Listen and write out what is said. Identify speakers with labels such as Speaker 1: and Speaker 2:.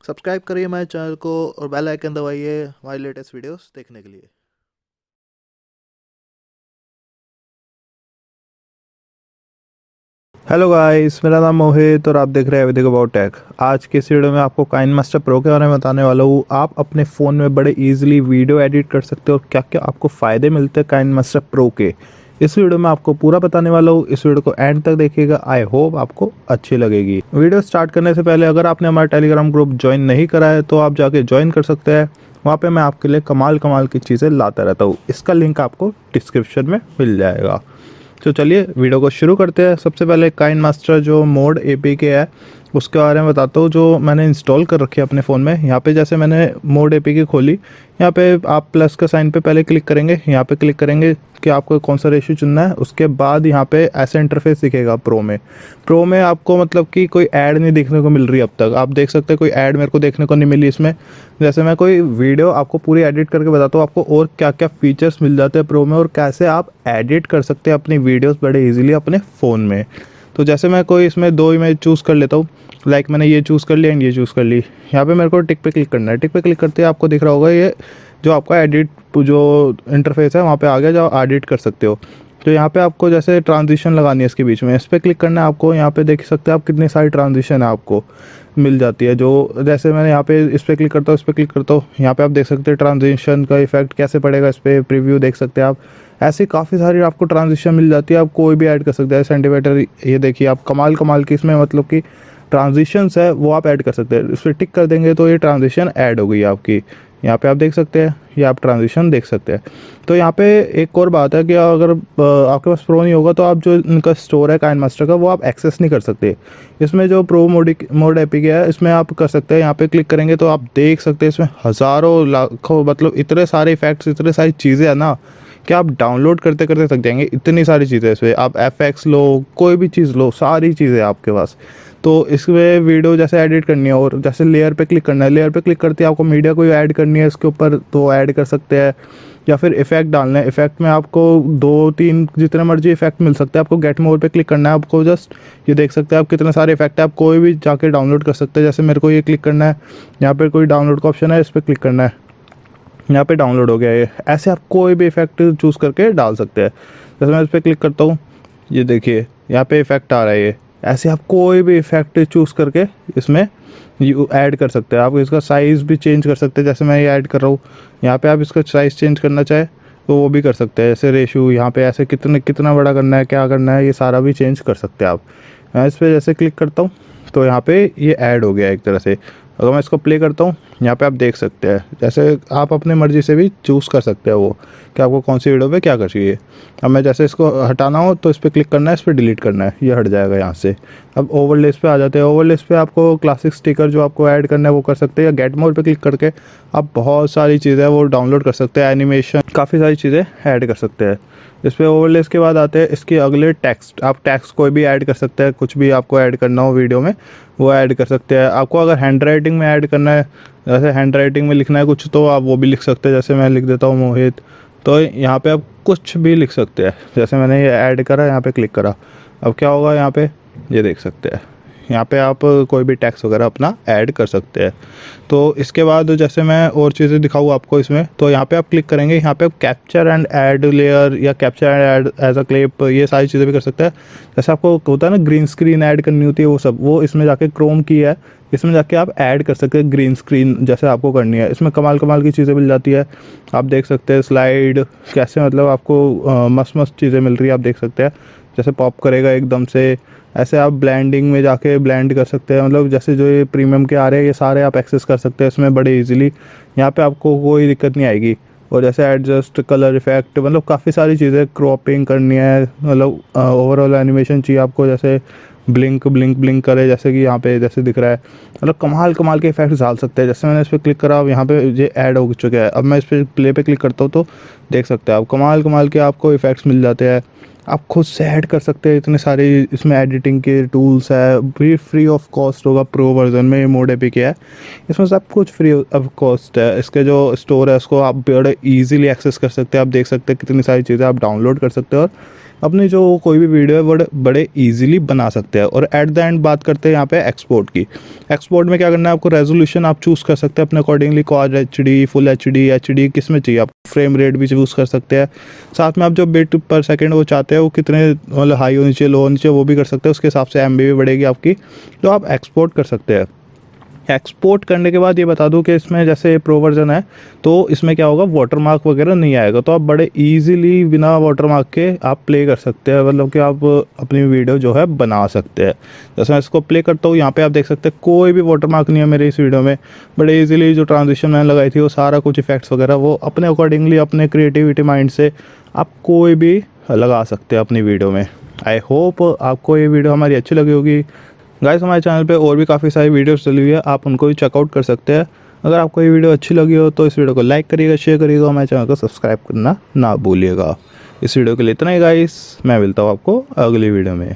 Speaker 1: Subscribe करिए हमारे channel को और बेल आइकन दबाइए हमारी लेटेस्ट वीडियोस देखने के लिए।
Speaker 2: हेलो गाइस, मेरा नाम मोहित और आप देख रहे हैं एवरीथिंग अबाउट टेक। आज के इस वीडियो में आपको काइनमास्टर प्रो के बारे में बताने वाला हूँ। आप अपने फ़ोन में बड़े इजीली वीडियो एडिट कर सकते हो और क्या क्या आपको फ़ायदे मिलते हैं काइनमास्टर प्रो के। इस वीडियो में आपको पूरा बताने वाला हूँ। इस वीडियो को एंड तक देखिएगा, आई होप आपको अच्छी लगेगी। वीडियो स्टार्ट करने से पहले अगर आपने हमारा टेलीग्राम ग्रुप ज्वाइन नहीं करा है तो आप जाके ज्वाइन कर सकते हैं। वहाँ पे मैं आपके लिए कमाल कमाल की चीज़ें लाता रहता हूँ। इसका लिंक आपको डिस्क्रिप्शन में मिल जाएगा। तो चलिए वीडियो को शुरू करते हैं। सबसे पहले काइनमास्टर जो मोड एपीके है उसके बारे में बताता हूँ, जो मैंने इंस्टॉल कर रखी है अपने फ़ोन में। यहाँ पे जैसे मैंने मोड एपीके खोली, यहाँ पे आप प्लस का साइन पे पहले क्लिक करेंगे। यहाँ पे क्लिक करेंगे कि आपको कौन सा रेशियो चुनना है। उसके बाद यहाँ पे ऐसा इंटरफेस दिखेगा प्रो में आपको मतलब कि कोई ऐड नहीं देखने को मिल रही अब तक। आप देख सकते हैं कोई ऐड मेरे को देखने को नहीं मिली इसमें। जैसे मैं कोई वीडियो आपको पूरी एडिट करके बताता हूँ आपको और क्या क्या फीचर्स मिल जाते हैं प्रो में और कैसे आप एडिट कर सकते हैं अपनी वीडियोस बड़े इजीली अपने फ़ोन में। तो जैसे मैं कोई इसमें दो इमेज चूज़ कर लेता हूँ, लाइक मैंने ये चूज़ कर लिया एंड ये चूज़ कर ली। यहाँ पे मेरे को टिक पे क्लिक करना है। टिक पे क्लिक करते ही आपको दिख रहा होगा ये जो आपका एडिट जो इंटरफेस है वहाँ पे आ गया, जो एडिट कर सकते हो। तो यहाँ पे आपको जैसे ट्रांजिशन लगानी है इसके बीच में, इस पर क्लिक करना है आपको। यहाँ पे देख सकते हैं आप कितनी सारी ट्रांजिशन है आपको मिल जाती है। जो जैसे मैंने यहाँ पे इस पर क्लिक करता हूँ, इस पर क्लिक करता हूँ, यहाँ पे आप देख सकते हैं ट्रांजिशन का इफेक्ट कैसे पड़ेगा इस पर, प्रीव्यू देख सकते हैं आप। ऐसी काफ़ी सारी आपको ट्रांजिशन मिल जाती है, आप कोई भी ऐड कर सकते हैं। सेंटीमीटर ये देखिए आप, कमाल कमाल की इसमें मतलब कि ट्रांजिशंस है वो आप ऐड कर सकते हैं। इस पर टिक कर देंगे तो ये ट्रांजिशन ऐड हो गई आपकी। यहाँ पे आप देख सकते हैं, ये आप ट्रांजिशन देख सकते हैं। तो यहाँ पे एक और बात है कि अगर आपके पास प्रो नहीं होगा तो आप जो इनका स्टोर है काइनमास्टर का वो आप एक्सेस नहीं कर सकते। इसमें जो प्रो मोड एपीके है इसमें आप कर सकते हैं। यहाँ पे क्लिक करेंगे तो आप देख सकते हैं इसमें हज़ारों लाखों मतलब इतने सारे इफेक्ट्स, इतने सारी चीज़ें है ना कि आप डाउनलोड करते करते थक जाएंगे। इतनी सारी चीज़ें इसमें, आप एफएक्स लो, कोई भी चीज़ लो, सारी चीज़ें आपके पास। तो इसमें वीडियो जैसे एडिट करनी है और जैसे लेयर पे क्लिक करना है, लेयर पे क्लिक करते ही आपको मीडिया कोई ऐड करनी है इसके ऊपर तो ऐड कर सकते हैं। या फिर इफेक्ट डालना है, इफेक्ट में आपको दो तीन जितने मर्जी इफेक्ट मिल सकते हैं। आपको गेट मोर पे क्लिक करना है, आपको जस्ट ये देख सकते हैं आप कितने सारे इफेक्ट है, आप कोई भी जाके डाउनलोड कर सकते हैं। जैसे मेरे को ये क्लिक करना है, यहाँ पर कोई डाउनलोड का ऑप्शन है, इस पर क्लिक करना है, यहाँ पे डाउनलोड हो गया ये। ऐसे आप कोई भी इफेक्ट चूज़ करके डाल सकते हैं। जैसे मैं इस पर क्लिक करता हूँ, ये देखिए यहाँ पे इफेक्ट आ रहा है ये। ऐसे आप कोई भी इफेक्ट चूज़ करके इसमें यू ऐड कर सकते हैं। आप इसका साइज़ भी चेंज कर सकते हैं। जैसे मैं ये ऐड कर रहा हूँ, यहाँ पे आप इसका साइज़ चेंज करना चाहे तो वो भी कर सकते हैं। जैसे रेशो यहाँ पे ऐसे कितना बड़ा करना है, क्या करना है, ये सारा भी चेंज कर सकते हैं आप। मैं इस पर जैसे क्लिक करता हूँ तो यहाँ पे ये ऐड हो गया एक तरह से। अगर मैं इसको प्ले करता हूँ, यहाँ पे आप देख सकते हैं जैसे आप अपने मर्ज़ी से भी चूज़ कर सकते हैं वो कि आपको कौन सी वीडियो पे क्या कर चाहिए। अब मैं जैसे इसको हटाना हो तो इस पर क्लिक करना है, इस पर डिलीट करना है, ये हट जाएगा यहाँ से। अब ओवरलेस पे आ जाते हैं। ओवरलेस पे आपको क्लासिक स्टिकर जो आपको ऐड करना है वो कर सकते हैं, या गेट मोर पे क्लिक करके आप बहुत सारी चीज़ें वो डाउनलोड कर सकते हैं। एनिमेशन काफ़ी सारी चीज़ें ऐड कर सकते हैं। इस पर ओवरलेस के बाद आते हैं इसके अगले टेक्स्ट। आप टेक्स्ट कोई भी ऐड कर सकते हैं, कुछ भी आपको ऐड करना हो वीडियो में वो ऐड कर सकते हैं। आपको अगर हैंड राइटिंग में ऐड करना है, जैसे हैंड राइटिंग में लिखना है कुछ, तो आप वो भी लिख सकते हैं। जैसे मैं लिख देता हूँ मोहित, तो यहाँ पे आप कुछ भी लिख सकते हैं। जैसे मैंने ये ऐड करा, यहाँ पे क्लिक करा, अब क्या होगा यहाँ पे ये देख सकते हैं। यहाँ पे आप कोई भी टेक्स्ट वगैरह अपना ऐड कर सकते हैं। तो इसके बाद जैसे मैं और चीज़ें दिखाऊँ आपको इसमें, तो यहाँ पे आप क्लिक करेंगे, यहाँ पे आप कैप्चर एंड ऐड लेयर या capture and add as a clip, ये सारी चीज़ें भी कर सकते हैं। जैसे आपको होता है ना ग्रीन स्क्रीन ऐड करनी होती है, वो सब वो इसमें जाके क्रोम की है, इसमें जाके आप ऐड कर सकते हैं ग्रीन स्क्रीन जैसे आपको करनी है। इसमें कमाल कमाल की चीज़ें मिल जाती है। आप देख सकते हैं स्लाइड कैसे मतलब आपको मस्त मस्त चीज़ें मिल रही है, आप देख सकते हैं जैसे पॉप करेगा एकदम से। ऐसे आप ब्लेंडिंग में जाके ब्लेंड कर सकते हैं, मतलब जैसे जो ये प्रीमियम के आ रहे हैं ये सारे आप एक्सेस कर सकते हैं इसमें बड़े इजीली। यहाँ पे आपको कोई दिक्कत नहीं आएगी। और जैसे एडजस्ट कलर इफेक्ट, मतलब काफ़ी सारी चीज़ें, क्रॉपिंग करनी है, मतलब ओवरऑल एनिमेशन चाहिए आपको, जैसे ब्लिंक ब्लिंक ब्लिंक करे जैसे कि यहाँ पे जैसे दिख रहा है, मतलब कमाल कमाल के इफेक्ट्स डाल सकते हैं। जैसे मैंने इस पर क्लिक करा, अब यहाँ पे ये ऐड हो चुका है। अब मैं इस पर प्ले पे क्लिक करता हूँ तो देख सकते हैं आप कमाल कमाल के आपको इफेक्ट्स मिल जाते हैं। आप खुद से ऐड कर सकते हैं इतने सारे, इसमें एडिटिंग के टूल्स है, भी फ्री ऑफ कॉस्ट होगा। प्रो वर्जन में ये मोड एपीके है, इसमें सब कुछ फ्री ऑफ कॉस्ट है। इसके जो स्टोर है उसको आप बड़े इजीली एक्सेस कर सकते हैं। आप देख सकते हैं कितनी सारी चीज़ें आप डाउनलोड कर सकते हो और अपनी जो कोई भी वीडियो है बड़े बड़े ईजिली बना सकते हैं। और एट द एंड बात करते हैं यहाँ पे एक्सपोर्ट की। एक्सपोर्ट में क्या करना है आपको, रेजोल्यूशन आप चूज़ कर सकते हैं अपने accordingly, quad HD, full HD किस में चाहिए आप, फ्रेम रेट भी चूज़ कर सकते हैं। साथ में आप जो बिट पर सेकेंड वो चाहते हैं वो कितने मतलब हाई होनी चाहिए, लो होनी चाहिए, वो भी कर सकते हैं। उसके हिसाब से MB भी बढ़ेगी आपकी, तो आप एक्सपोर्ट कर सकते हैं। एक्सपोर्ट करने के बाद ये बता दूं कि इसमें जैसे प्रो वर्जन है तो इसमें क्या होगा, वाटरमार्क वगैरह नहीं आएगा, तो आप बड़े इजीली बिना वाटरमार्क के आप प्ले कर सकते हैं, मतलब कि आप अपनी वीडियो जो है बना सकते हैं। जैसे मैं इसको प्ले करता हूँ, यहाँ पे आप देख सकते हैं कोई भी वाटरमार्क नहीं है मेरे इस वीडियो में। बड़े ईजिली जो ट्रांजिशन मैंने लगाई थी वो सारा कुछ इफेक्ट्स वगैरह वो अपने अकॉर्डिंगली अपने क्रिएटिविटी माइंड से आप कोई भी लगा सकते हैं अपनी वीडियो में। आई होप आपको ये वीडियो हमारी अच्छी लगी होगी। गाइस हमारे चैनल पे और भी काफ़ी सारी वीडियोस चली हुई है, आप उनको भी चेकआउट कर सकते हैं। अगर आपको ये वीडियो अच्छी लगी हो तो इस वीडियो को लाइक करिएगा, शेयर करिएगा, हमारे चैनल को सब्सक्राइब करना ना भूलिएगा। इस वीडियो के लिए इतना ही गाइस, मैं मिलता हूँ आपको अगली वीडियो में।